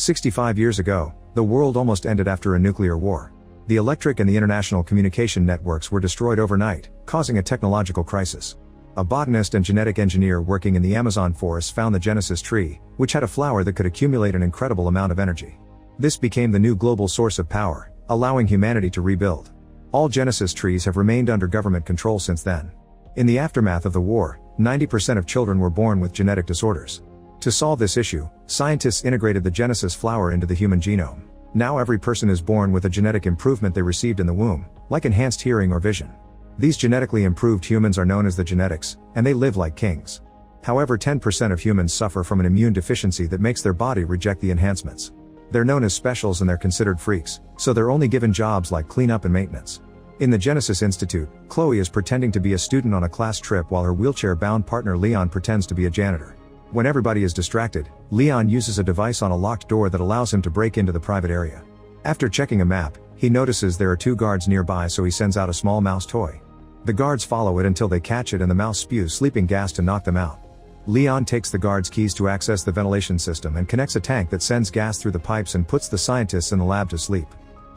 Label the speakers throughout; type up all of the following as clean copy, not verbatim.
Speaker 1: 65 years ago, the world almost ended after a nuclear war. The electric and the international communication networks were destroyed overnight, causing a technological crisis. A botanist and genetic engineer working in the Amazon forest found the Genesis tree, which had a flower that could accumulate an incredible amount of energy. This became the new global source of power, allowing humanity to rebuild. All Genesis trees have remained under government control since then. In the aftermath of the war, 90% of children were born with genetic disorders. To solve this issue, scientists integrated the Genesis flower into the human genome. Now every person is born with a genetic improvement they received in the womb, like enhanced hearing or vision. These genetically improved humans are known as the genetics, and they live like kings. However, 10% of humans suffer from an immune deficiency that makes their body reject the enhancements. They're known as specials and they're considered freaks, so they're only given jobs like cleanup and maintenance. In the Genesis Institute, Chloe is pretending to be a student on a class trip while her wheelchair-bound partner Leon pretends to be a janitor. When everybody is distracted, Leon uses a device on a locked door that allows him to break into the private area. After checking a map, he notices there are 2 guards nearby, so he sends out a small mouse toy. The guards follow it until they catch it and the mouse spews sleeping gas to knock them out. Leon takes the guards' keys to access the ventilation system and connects a tank that sends gas through the pipes and puts the scientists in the lab to sleep.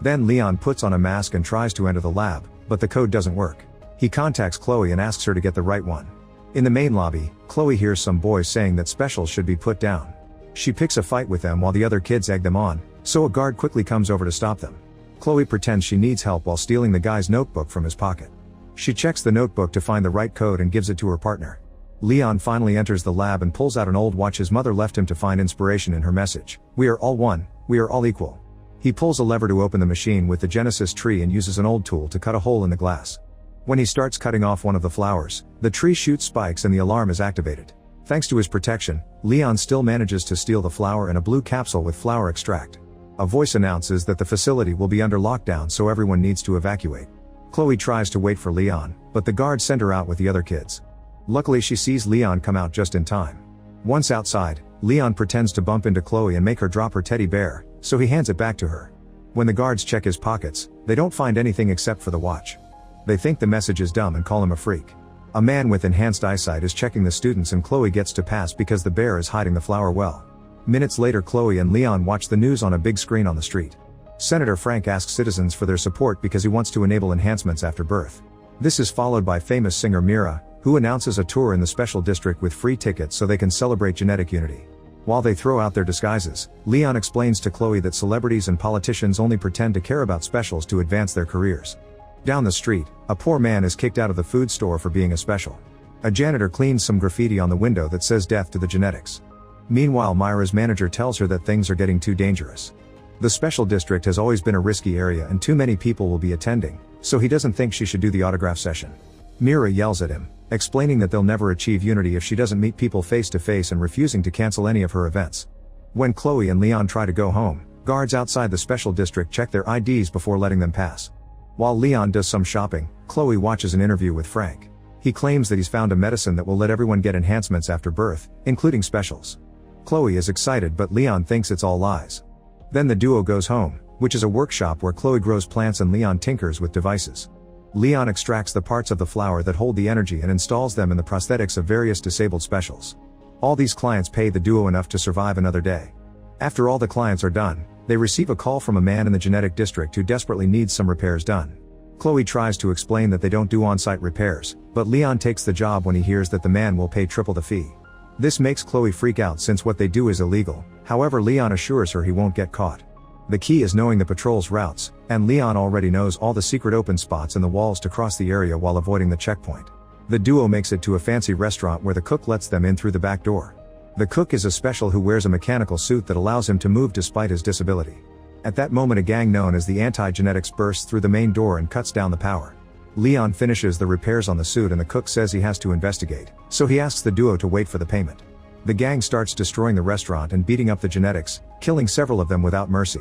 Speaker 1: Then Leon puts on a mask and tries to enter the lab, but the code doesn't work. He contacts Chloe and asks her to get the right one. In the main lobby, Chloe hears some boys saying that specials should be put down. She picks a fight with them while the other kids egg them on, so a guard quickly comes over to stop them. Chloe pretends she needs help while stealing the guy's notebook from his pocket. She checks the notebook to find the right code and gives it to her partner. Leon finally enters the lab and pulls out an old watch his mother left him to find inspiration in her message. "We are all one, we are all equal." He pulls a lever to open the machine with the Genesis tree and uses an old tool to cut a hole in the glass. When he starts cutting off one of the flowers, the tree shoots spikes and the alarm is activated. Thanks to his protection, Leon still manages to steal the flower and a blue capsule with flower extract. A voice announces that the facility will be under lockdown, so everyone needs to evacuate. Chloe tries to wait for Leon, but the guards send her out with the other kids. Luckily she sees Leon come out just in time. Once outside, Leon pretends to bump into Chloe and make her drop her teddy bear, so he hands it back to her. When the guards check his pockets, they don't find anything except for the watch. They think the message is dumb and call him a freak. A man with enhanced eyesight is checking the students and Chloe gets to pass because the bear is hiding the flower well. Minutes later, Chloe and Leon watch the news on a big screen on the street. Senator Frank asks citizens for their support because he wants to enable enhancements after birth. This is followed by famous singer Mira, who announces a tour in the special district with free tickets so they can celebrate genetic unity. While they throw out their disguises, Leon explains to Chloe that celebrities and politicians only pretend to care about specials to advance their careers. Down the street, a poor man is kicked out of the food store for being a special. A janitor cleans some graffiti on the window that says "Death to the Genetics." Meanwhile, Myra's manager tells her that things are getting too dangerous. The special district has always been a risky area and too many people will be attending, so he doesn't think she should do the autograph session. Mira yells at him, explaining that they'll never achieve unity if she doesn't meet people face to face and refusing to cancel any of her events. When Chloe and Leon try to go home, guards outside the special district check their IDs before letting them pass. While Leon does some shopping, Chloe watches an interview with Frank. He claims that he's found a medicine that will let everyone get enhancements after birth, including specials. Chloe is excited, but Leon thinks it's all lies. Then the duo goes home, which is a workshop where Chloe grows plants and Leon tinkers with devices. Leon extracts the parts of the flower that hold the energy and installs them in the prosthetics of various disabled specials. All these clients pay the duo enough to survive another day. After all the clients are done, they receive a call from a man in the genetic district who desperately needs some repairs done. Chloe tries to explain that they don't do on-site repairs, but Leon takes the job when he hears that the man will pay triple the fee. This makes Chloe freak out since what they do is illegal, however Leon assures her he won't get caught. The key is knowing the patrol's routes, and Leon already knows all the secret open spots in the walls to cross the area while avoiding the checkpoint. The duo makes it to a fancy restaurant where the cook lets them in through the back door. The cook is a special who wears a mechanical suit that allows him to move despite his disability. At that moment, a gang known as the Anti-Genetics bursts through the main door and cuts down the power. Leon finishes the repairs on the suit and the cook says he has to investigate, so he asks the duo to wait for the payment. The gang starts destroying the restaurant and beating up the genetics, killing several of them without mercy.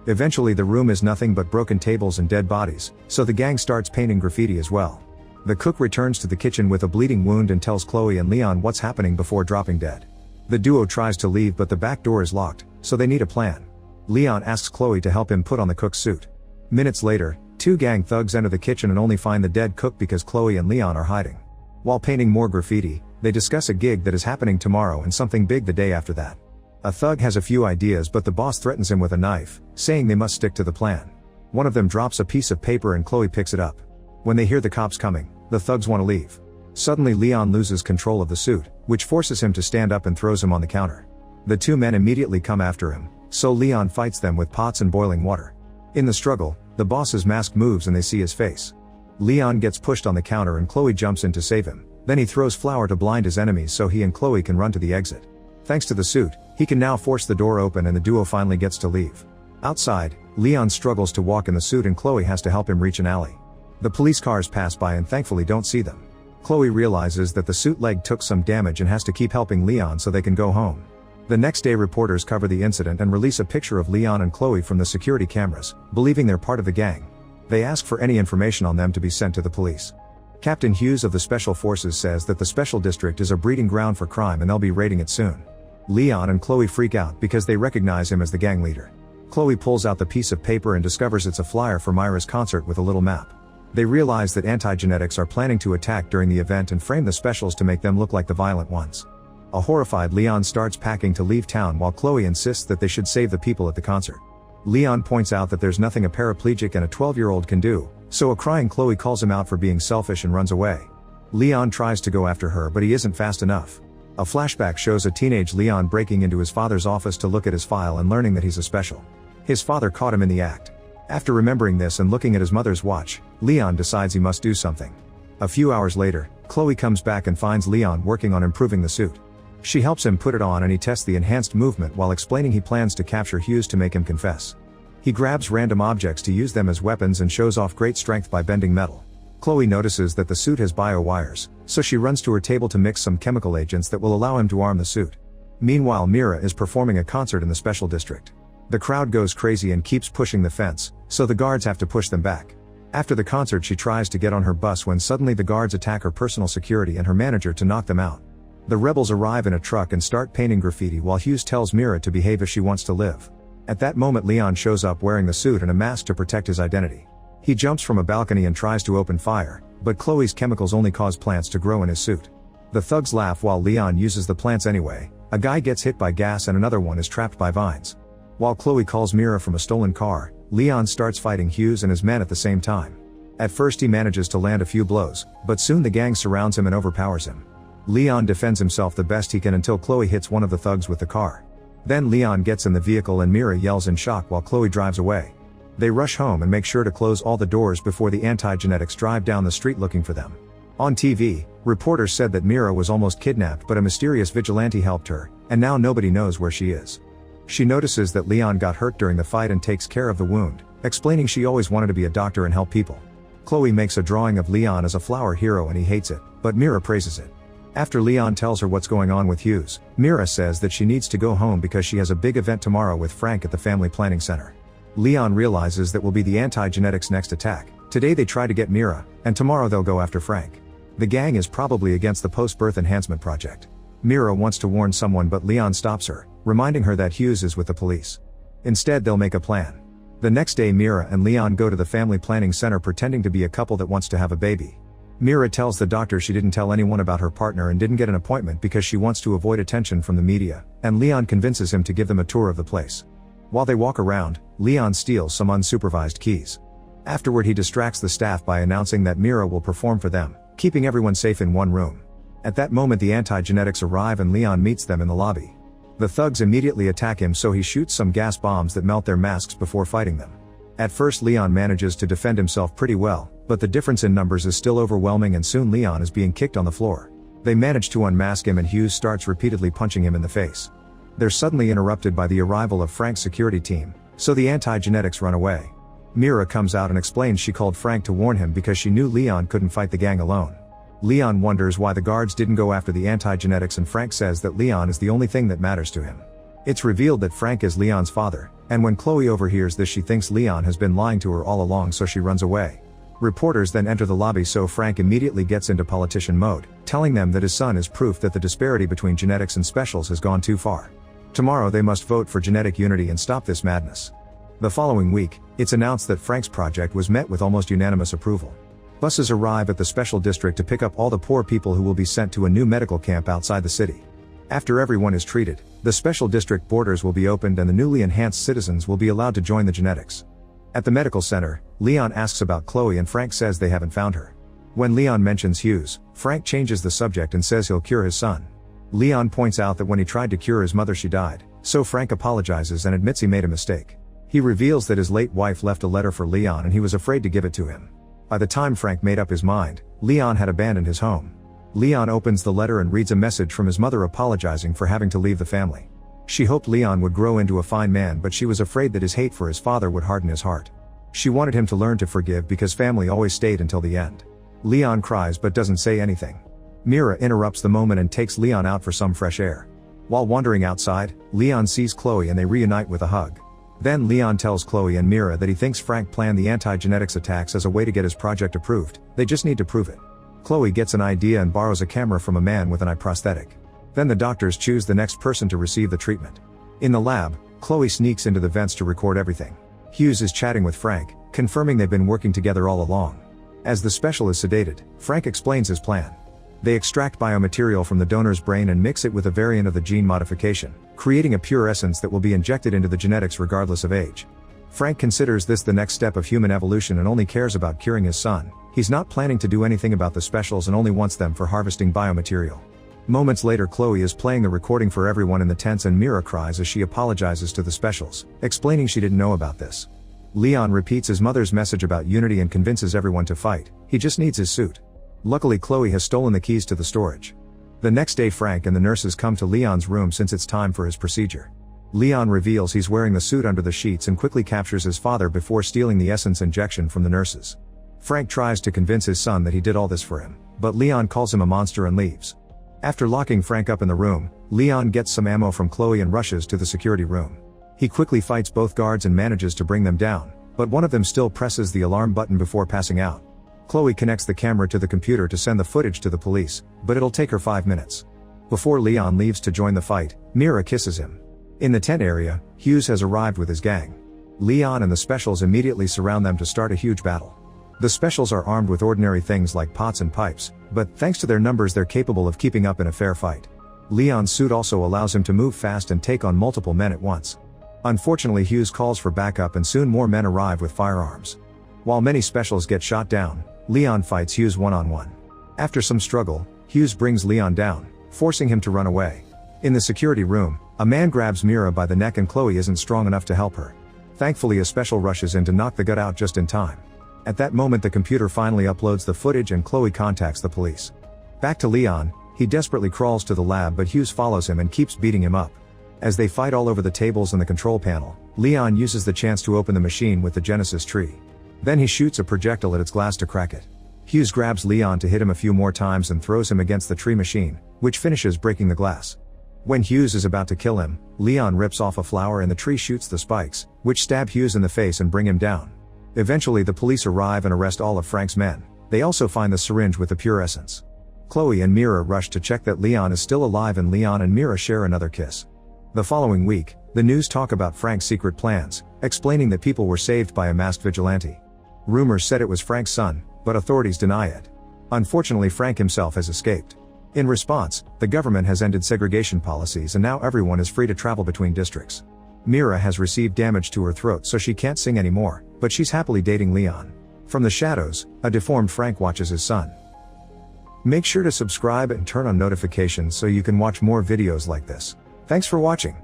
Speaker 1: Eventually the room is nothing but broken tables and dead bodies, so the gang starts painting graffiti as well. The cook returns to the kitchen with a bleeding wound and tells Chloe and Leon what's happening before dropping dead. The duo tries to leave but the back door is locked, so they need a plan. Leon asks Chloe to help him put on the cook's suit. Minutes later, 2 gang thugs enter the kitchen and only find the dead cook because Chloe and Leon are hiding. While painting more graffiti, they discuss a gig that is happening tomorrow and something big the day after that. A thug has a few ideas, but the boss threatens him with a knife, saying they must stick to the plan. One of them drops a piece of paper and Chloe picks it up. When they hear the cops coming, the thugs want to leave. Suddenly Leon loses control of the suit, which forces him to stand up and throws him on the counter. The two men immediately come after him, so Leon fights them with pots and boiling water. In the struggle, the boss's mask moves and they see his face. Leon gets pushed on the counter and Chloe jumps in to save him. Then he throws flour to blind his enemies so he and Chloe can run to the exit. Thanks to the suit, he can now force the door open and the duo finally gets to leave. Outside, Leon struggles to walk in the suit and Chloe has to help him reach an alley. The police cars pass by and thankfully don't see them. Chloe realizes that the suit leg took some damage and has to keep helping Leon so they can go home. The next day reporters cover the incident and release a picture of Leon and Chloe from the security cameras, believing they're part of the gang. They ask for any information on them to be sent to the police. Captain Hughes of the Special Forces says that the Special District is a breeding ground for crime and they'll be raiding it soon. Leon and Chloe freak out because they recognize him as the gang leader. Chloe pulls out the piece of paper and discovers it's a flyer for Myra's concert with a little map. They realize that anti-genetics are planning to attack during the event and frame the specials to make them look like the violent ones. A horrified Leon starts packing to leave town while Chloe insists that they should save the people at the concert. Leon points out that there's nothing a paraplegic and a 12-year-old can do, so a crying Chloe calls him out for being selfish and runs away. Leon tries to go after her but he isn't fast enough. A flashback shows a teenage Leon breaking into his father's office to look at his file and learning that he's a special. His father caught him in the act. After remembering this and looking at his mother's watch, Leon decides he must do something. A few hours later, Chloe comes back and finds Leon working on improving the suit. She helps him put it on and he tests the enhanced movement while explaining he plans to capture Hughes to make him confess. He grabs random objects to use them as weapons and shows off great strength by bending metal. Chloe notices that the suit has bio-wires, so she runs to her table to mix some chemical agents that will allow him to arm the suit. Meanwhile, Mira is performing a concert in the Special District. The crowd goes crazy and keeps pushing the fence, so the guards have to push them back. After the concert she tries to get on her bus when suddenly the guards attack her personal security and her manager to knock them out. The rebels arrive in a truck and start painting graffiti while Hughes tells Mira to behave if she wants to live. At that moment Leon shows up wearing the suit and a mask to protect his identity. He jumps from a balcony and tries to open fire, but Chloe's chemicals only cause plants to grow in his suit. The thugs laugh while Leon uses the plants anyway. A guy gets hit by gas and another one is trapped by vines. While Chloe calls Mira from a stolen car, Leon starts fighting Hughes and his men at the same time. At first he manages to land a few blows, but soon the gang surrounds him and overpowers him. Leon defends himself the best he can until Chloe hits one of the thugs with the car. Then Leon gets in the vehicle and Mira yells in shock while Chloe drives away. They rush home and make sure to close all the doors before the anti-genetics drive down the street looking for them. On TV, reporters said that Mira was almost kidnapped but a mysterious vigilante helped her, and now nobody knows where she is. She notices that Leon got hurt during the fight and takes care of the wound, explaining she always wanted to be a doctor and help people. Chloe makes a drawing of Leon as a flower hero and he hates it, but Mira praises it. After Leon tells her what's going on with Hughes, Mira says that she needs to go home because she has a big event tomorrow with Frank at the Family Planning Center. Leon realizes that will be the anti-genetics' next attack. Today they try to get Mira, and tomorrow they'll go after Frank. The gang is probably against the post-birth enhancement project. Mira wants to warn someone but Leon stops her, reminding her that Hughes is with the police. Instead they'll make a plan. The next day Mira and Leon go to the Family Planning Center pretending to be a couple that wants to have a baby. Mira tells the doctor she didn't tell anyone about her partner and didn't get an appointment because she wants to avoid attention from the media, and Leon convinces him to give them a tour of the place. While they walk around, Leon steals some unsupervised keys. Afterward he distracts the staff by announcing that Mira will perform for them, keeping everyone safe in one room. At that moment the anti-genetics arrive and Leon meets them in the lobby. The thugs immediately attack him so he shoots some gas bombs that melt their masks before fighting them. At first Leon manages to defend himself pretty well, but the difference in numbers is still overwhelming and soon Leon is being kicked on the floor. They manage to unmask him and Hughes starts repeatedly punching him in the face. They're suddenly interrupted by the arrival of Frank's security team, so the anti-genetics run away. Mira comes out and explains she called Frank to warn him because she knew Leon couldn't fight the gang alone. Leon wonders why the guards didn't go after the anti-genetics and Frank says that Leon is the only thing that matters to him. It's revealed that Frank is Leon's father, and when Chloe overhears this she thinks Leon has been lying to her all along so she runs away. Reporters then enter the lobby so Frank immediately gets into politician mode, telling them that his son is proof that the disparity between genetics and specials has gone too far. Tomorrow they must vote for genetic unity and stop this madness. The following week, it's announced that Frank's project was met with almost unanimous approval. Buses arrive at the special district to pick up all the poor people who will be sent to a new medical camp outside the city. After everyone is treated, The special district borders will be opened and the newly enhanced citizens will be allowed to join the genetics. At the medical center, Leon asks about Chloe and Frank says they haven't found her. When Leon mentions Hughes, Frank changes the subject and says he'll cure his son. Leon points out that when he tried to cure his mother she died, so Frank apologizes and admits he made a mistake. He reveals that his late wife left a letter for Leon and he was afraid to give it to him. By the time Frank made up his mind, Leon had abandoned his home. Leon opens the letter and reads a message from his mother apologizing for having to leave the family. She hoped Leon would grow into a fine man, but she was afraid that his hate for his father would harden his heart. She wanted him to learn to forgive because family always stayed until the end. Leon cries but doesn't say anything. Mira interrupts the moment and takes Leon out for some fresh air. While wandering outside, Leon sees Chloe and they reunite with a hug. Then Leon tells Chloe and Mira that he thinks Frank planned the anti-genetics attacks as a way to get his project approved, they just need to prove it. Chloe gets an idea and borrows a camera from a man with an eye prosthetic. Then the doctors choose the next person to receive the treatment. In the lab, Chloe sneaks into the vents to record everything. Hughes is chatting with Frank, confirming they've been working together all along. As the special is sedated, Frank explains his plan. They extract biomaterial from the donor's brain and mix it with a variant of the gene modification, creating a pure essence that will be injected into the genetics regardless of age. Frank considers this the next step of human evolution and only cares about curing his son. He's not planning to do anything about the specials and only wants them for harvesting biomaterial. Moments later, Chloe is playing the recording for everyone in the tents and Mira cries as she apologizes to the specials, explaining she didn't know about this. Leon repeats his mother's message about unity and convinces everyone to fight, he just needs his suit. Luckily, Chloe has stolen the keys to the storage. The next day, Frank and the nurses come to Leon's room since it's time for his procedure. Leon reveals he's wearing the suit under the sheets and quickly captures his father before stealing the essence injection from the nurses. Frank tries to convince his son that he did all this for him, but Leon calls him a monster and leaves. After locking Frank up in the room, Leon gets some ammo from Chloe and rushes to the security room. He quickly fights both guards and manages to bring them down, but one of them still presses the alarm button before passing out. Chloe connects the camera to the computer to send the footage to the police, but it'll take her 5 minutes. Before Leon leaves to join the fight, Mira kisses him. In the tent area, Hughes has arrived with his gang. Leon and the specials immediately surround them to start a huge battle. The specials are armed with ordinary things like pots and pipes, but thanks to their numbers they're capable of keeping up in a fair fight. Leon's suit also allows him to move fast and take on multiple men at once. Unfortunately, Hughes calls for backup and soon more men arrive with firearms. While many specials get shot down, Leon fights Hughes one-on-one. After some struggle, Hughes brings Leon down, forcing him to run away. In the security room, a man grabs Mira by the neck and Chloe isn't strong enough to help her. Thankfully, a special rushes in to knock the gut out just in time. At that moment, the computer finally uploads the footage and Chloe contacts the police. Back to Leon, he desperately crawls to the lab but Hughes follows him and keeps beating him up. As they fight all over the tables and the control panel, Leon uses the chance to open the machine with the Genesis tree. Then he shoots a projectile at its glass to crack it. Hughes grabs Leon to hit him a few more times and throws him against the tree machine, which finishes breaking the glass. When Hughes is about to kill him, Leon rips off a flower and the tree shoots the spikes, which stab Hughes in the face and bring him down. Eventually, the police arrive and arrest all of Frank's men. They also find the syringe with the pure essence. Chloe and Mira rush to check that Leon is still alive and Leon and Mira share another kiss. The following week, the news talk about Frank's secret plans, explaining that people were saved by a masked vigilante. Rumors said it was Frank's son, but authorities deny it. Unfortunately, Frank himself has escaped. In response, the government has ended segregation policies and now everyone is free to travel between districts. Mira has received damage to her throat so she can't sing anymore, but she's happily dating Leon. From the shadows, a deformed Frank watches his son. Make sure to subscribe and turn on notifications so you can watch more videos like this. Thanks for watching.